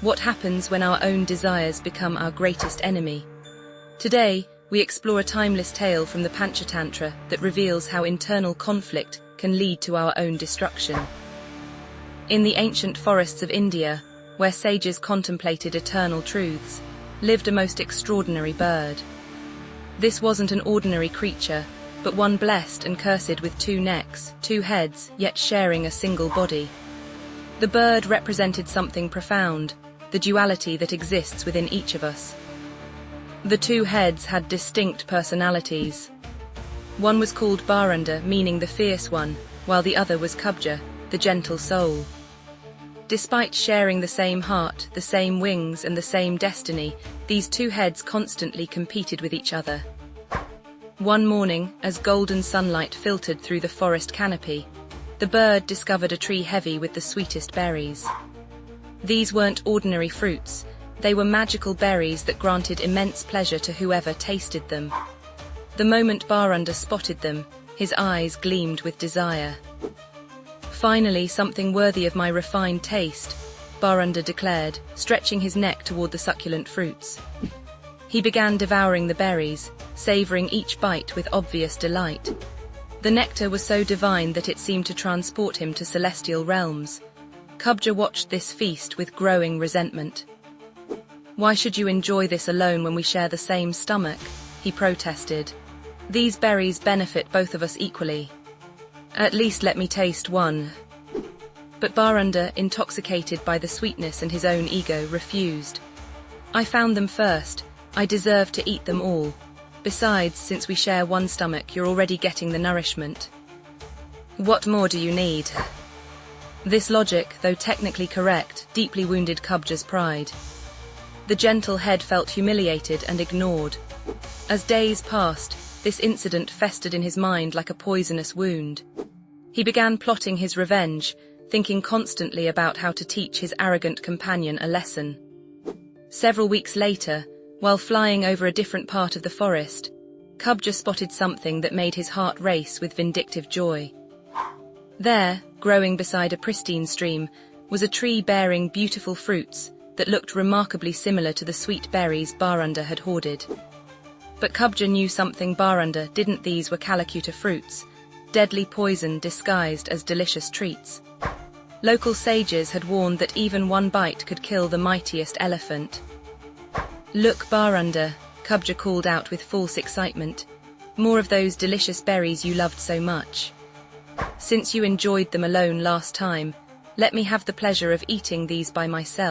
What happens when our own desires become our greatest enemy? Today, we explore a timeless tale from the Panchatantra that reveals how internal conflict can lead to our own destruction. In the ancient forests of India, where sages contemplated eternal truths, lived a most extraordinary bird. This wasn't an ordinary creature, but one blessed and cursed with 2 necks, 2 heads, yet sharing a single body. The bird represented something profound, the duality that exists within each of us. The 2 heads had distinct personalities. One was called Baranda, meaning the fierce one, while the other was Kubja, the gentle soul. Despite sharing the same heart, the same wings, and the same destiny, these 2 heads constantly competed with each other. One morning, as golden sunlight filtered through the forest canopy, the bird discovered a tree heavy with the sweetest berries. These weren't ordinary fruits, they were magical berries that granted immense pleasure to whoever tasted them. The moment Baranda spotted them, his eyes gleamed with desire. "Finally, something worthy of my refined taste," Baranda declared, stretching his neck toward the succulent fruits. He began devouring the berries, savoring each bite with obvious delight. The nectar was so divine that it seemed to transport him to celestial realms. Kubja watched this feast with growing resentment. "Why should you enjoy this alone when we share the same stomach?" he protested. "These berries benefit both of us equally. At least let me taste one." But Baranda, intoxicated by the sweetness and his own ego, refused. "I found them first. I deserve to eat them all. Besides, since we share one stomach, you're already getting the nourishment. What more do you need?" This logic, though technically correct, deeply wounded Kubja's pride. The gentle head felt humiliated and ignored. As days passed, this incident festered in his mind like a poisonous wound. He began plotting his revenge, thinking constantly about how to teach his arrogant companion a lesson. Several weeks later, while flying over a different part of the forest, Kubja spotted something that made his heart race with vindictive joy. There, growing beside a pristine stream, was a tree bearing beautiful fruits that looked remarkably similar to the sweet berries Baranda had hoarded. But Kubja knew something Baranda didn't. These were Kalakuta fruits, deadly poison disguised as delicious treats. Local sages had warned that even one bite could kill the mightiest elephant. "Look, Baranda," Kubja called out with false excitement. "More of those delicious berries you loved so much. Since you enjoyed them alone last time, let me have the pleasure of eating these by myself."